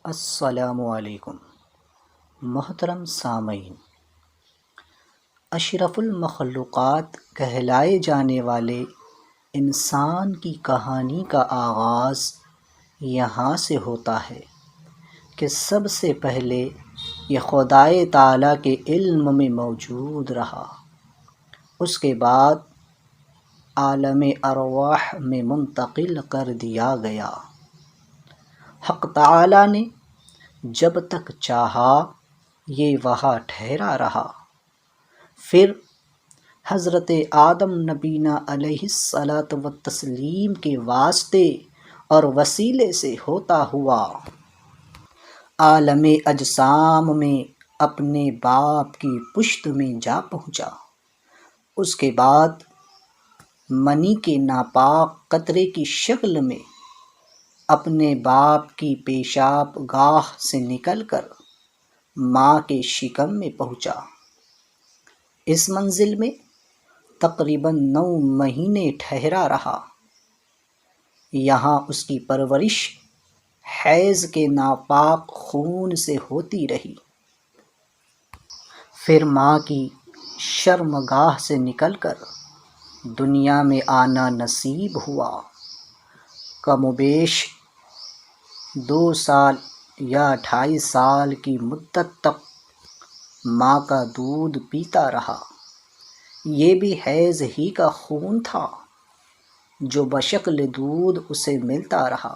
السلام علیکم محترم سامعین، اشرف المخلوقات کہلائے جانے والے انسان کی کہانی کا آغاز یہاں سے ہوتا ہے کہ سب سے پہلے یہ خدائے تعالیٰ کے علم میں موجود رہا، اس کے بعد عالم ارواح میں منتقل کر دیا گیا۔ حق تعالیٰ نے جب تک چاہا یہ وہاں ٹھہرا رہا، پھر حضرت آدم نبینا علیہ الصلاۃ والتسلیم کے واسطے اور وسیلے سے ہوتا ہوا عالم اجسام میں اپنے باپ کی پشت میں جا پہنچا۔ اس کے بعد منی کے ناپاک قطرے کی شکل میں اپنے باپ کی پیشاب گاہ سے نکل کر ماں کے شکم میں پہنچا۔ اس منزل میں تقریباً 9 مہینے ٹھہرا رہا۔ یہاں اس کی پرورش حیض کے ناپاک خون سے ہوتی رہی، پھر ماں کی شرمگاہ سے نکل کر دنیا میں آنا نصیب ہوا۔ کم و بیش 2 سال یا 2.5 سال کی مدت تک ماں کا دودھ پیتا رہا۔ یہ بھی حیض ہی کا خون تھا جو بشکل دودھ اسے ملتا رہا۔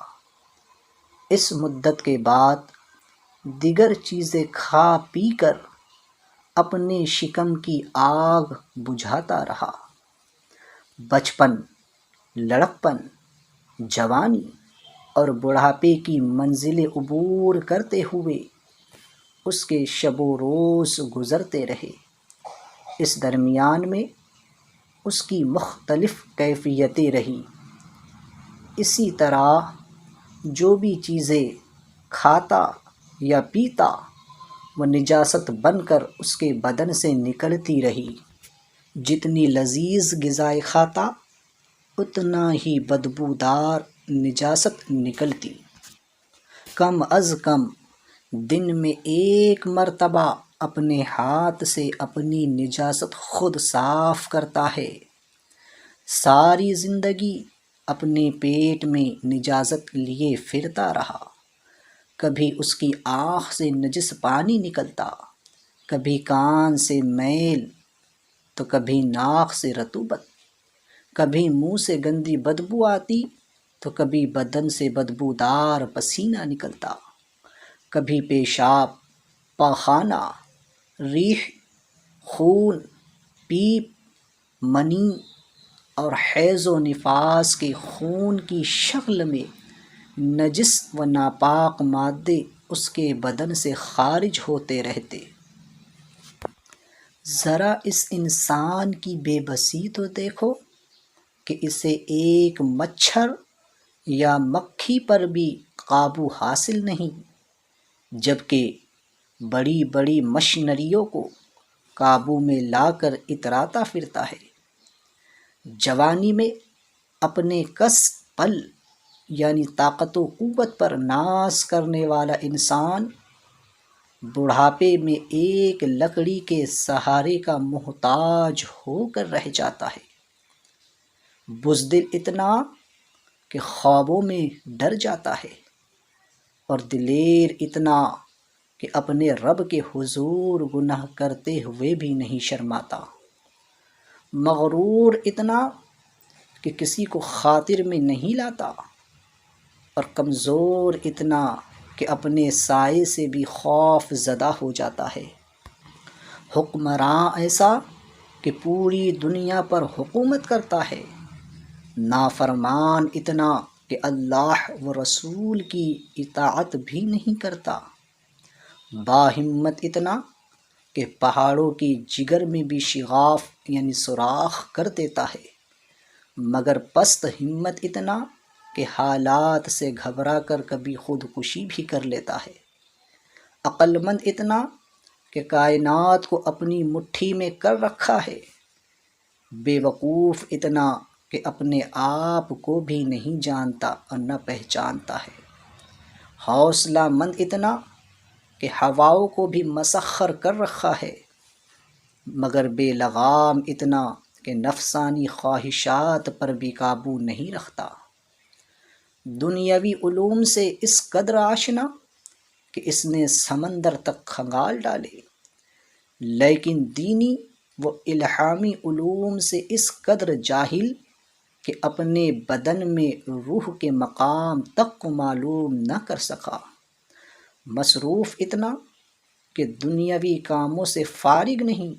اس مدت کے بعد دیگر چیزیں کھا پی کر اپنے شکم کی آگ بجھاتا رہا۔ بچپن، لڑکپن، جوانی اور بڑھاپے کی منزلیں عبور کرتے ہوئے اس کے شب و روز گزرتے رہے۔ اس درمیان میں اس کی مختلف کیفیتیں رہیں۔ اسی طرح جو بھی چیزیں کھاتا یا پیتا وہ نجاست بن کر اس کے بدن سے نکلتی رہی۔ جتنی لذیذ غذائیں کھاتا اتنا ہی بدبودار نجاست نکلتی۔ کم از کم دن میں 1 مرتبہ اپنے ہاتھ سے اپنی نجاست خود صاف کرتا ہے۔ ساری زندگی اپنے پیٹ میں نجاست لیے پھرتا رہا۔ کبھی اس کی آنکھ سے نجس پانی نکلتا، کبھی کان سے میل، تو کبھی ناک سے رطوبت، کبھی منہ سے گندی بدبو آتی تو کبھی بدن سے بدبودار پسینہ نکلتا، کبھی پیشاب، پاخانہ، ریح، خون، پیپ، منی اور حیض و نفاس کے خون کی شکل میں نجس و ناپاک مادے اس کے بدن سے خارج ہوتے رہتے۔ ذرا اس انسان کی بے بسی تو دیکھو کہ اسے ایک مچھر یا مکھی پر بھی قابو حاصل نہیں، جبکہ بڑی بڑی مشینریوں کو قابو میں لا کر اتراتا پھرتا ہے۔ جوانی میں اپنے کس پل یعنی طاقت و قوت پر ناز کرنے والا انسان بڑھاپے میں ایک لکڑی کے سہارے کا محتاج ہو کر رہ جاتا ہے۔ بزدل اتنا کہ خوابوں میں ڈر جاتا ہے، اور دلیر اتنا کہ اپنے رب کے حضور گناہ کرتے ہوئے بھی نہیں شرماتا۔ مغرور اتنا کہ کسی کو خاطر میں نہیں لاتا، اور کمزور اتنا کہ اپنے سائے سے بھی خوف زدہ ہو جاتا ہے۔ حکمراں ایسا کہ پوری دنیا پر حکومت کرتا ہے۔ نافرمان اتنا کہ اللہ و رسول کی اطاعت بھی نہیں کرتا۔ باہمت اتنا کہ پہاڑوں کی جگر میں بھی شگاف یعنی سوراخ کر دیتا ہے، مگر پست ہمت اتنا کہ حالات سے گھبرا کر کبھی خودکشی بھی کر لیتا ہے۔ عقل مند اتنا کہ کائنات کو اپنی مٹھی میں کر رکھا ہے۔ بے وقوف اتنا کہ اپنے آپ کو بھی نہیں جانتا اور نہ پہچانتا ہے۔ حوصلہ مند اتنا کہ ہواؤں کو بھی مسخر کر رکھا ہے، مگر بے لگام اتنا کہ نفسانی خواہشات پر بھی قابو نہیں رکھتا۔ دنیاوی علوم سے اس قدر آشنا کہ اس نے سمندر تک کھنگال ڈالے، لیکن دینی و الہامی علوم سے اس قدر جاہل کہ اپنے بدن میں روح کے مقام تک کو معلوم نہ کر سکا۔ مصروف اتنا کہ دنیاوی کاموں سے فارغ نہیں،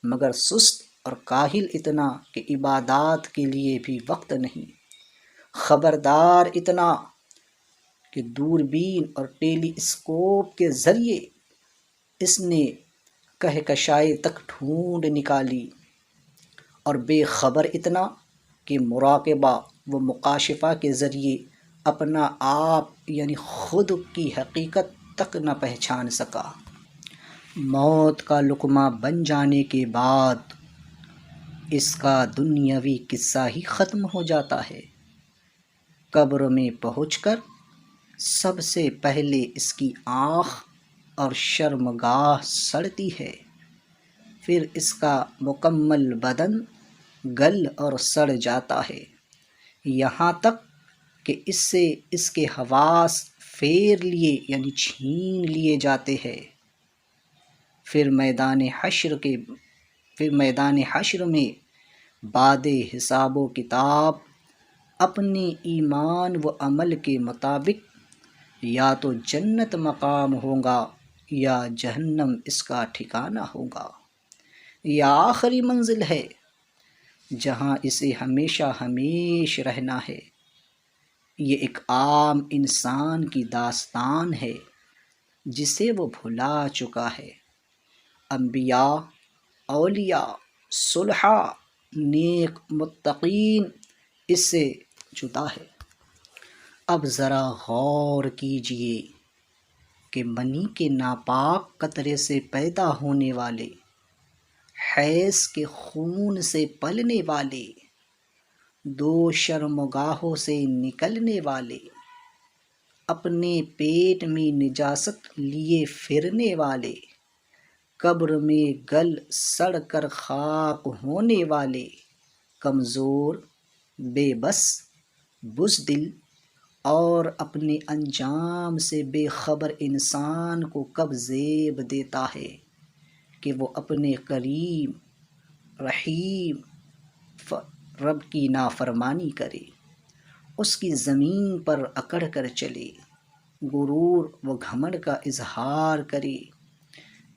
مگر سست اور کاہل اتنا کہ عبادات کے لیے بھی وقت نہیں۔ خبردار اتنا کہ دوربین اور ٹیلی اسکوپ کے ذریعے اس نے کہکشائیں تک ڈھونڈ نکالی، اور بے خبر اتنا کہ مراقبہ و مکاشفہ کے ذریعے اپنا آپ یعنی خود کی حقیقت تک نہ پہچان سکا۔ موت کا لقمہ بن جانے کے بعد اس کا دنیاوی قصہ ہی ختم ہو جاتا ہے۔ قبر میں پہنچ کر سب سے پہلے اس کی آنکھ اور شرمگاہ سڑتی ہے، پھر اس کا مکمل بدن گل اور سڑ جاتا ہے، یہاں تک کہ اس سے اس کے حواس پھیر لیے یعنی چھین لیے جاتے ہیں۔ پھر میدان حشر میں بعد حساب و کتاب اپنے ایمان و عمل کے مطابق یا تو جنت مقام ہوگا یا جہنم اس کا ٹھکانہ ہوگا۔ یہ آخری منزل ہے جہاں اسے ہمیشہ ہمیش رہنا ہے۔ یہ ایک عام انسان کی داستان ہے جسے وہ بھلا چکا ہے۔ انبیاء، اولیاء، صلحاء، نیک متقین اس سے جدا ہے۔ اب ذرا غور کیجئے کہ منی کے ناپاک قطرے سے پیدا ہونے والے، حیض کے خون سے پلنے والے، دو شرمگاہوں سے نکلنے والے، اپنے پیٹ میں نجاست لیے پھرنے والے، قبر میں گل سڑ کر خاک ہونے والے، کمزور، بے بس، بزدل اور اپنے انجام سے بے خبر انسان کو کب زیب دیتا ہے کہ وہ اپنے کریم رحیم رب کی نافرمانی کرے، اس کی زمین پر اکڑ کر چلے، غرور و گھمنڈ کا اظہار کرے،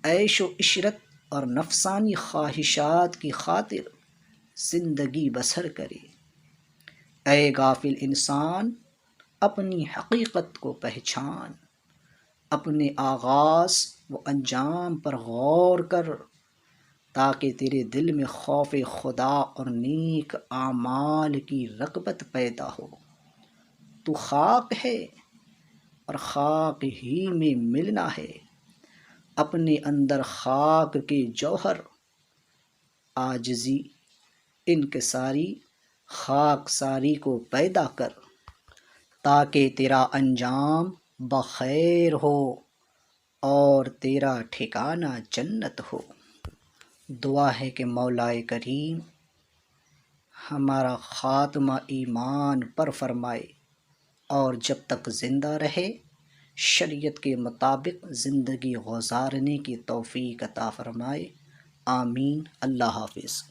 عیش و عشرت اور نفسانی خواہشات کی خاطر زندگی بسر کرے۔ اے غافل انسان، اپنی حقیقت کو پہچان، اپنے آغاز و انجام پر غور کر، تاکہ تیرے دل میں خوف خدا اور نیک اعمال کی رغبت پیدا ہو۔ تو خاک ہے اور خاک ہی میں ملنا ہے۔ اپنے اندر خاک کے جوہر، عاجزی، انکساری، خاکساری کو پیدا کر، تاکہ تیرا انجام بخیر ہو اور تیرا ٹھکانہ جنت ہو۔ دعا ہے کہ مولا کریم ہمارا خاتمہ ایمان پر فرمائے اور جب تک زندہ رہے شریعت کے مطابق زندگی گزارنے کی توفیق عطا فرمائے۔ آمین۔ اللہ حافظ۔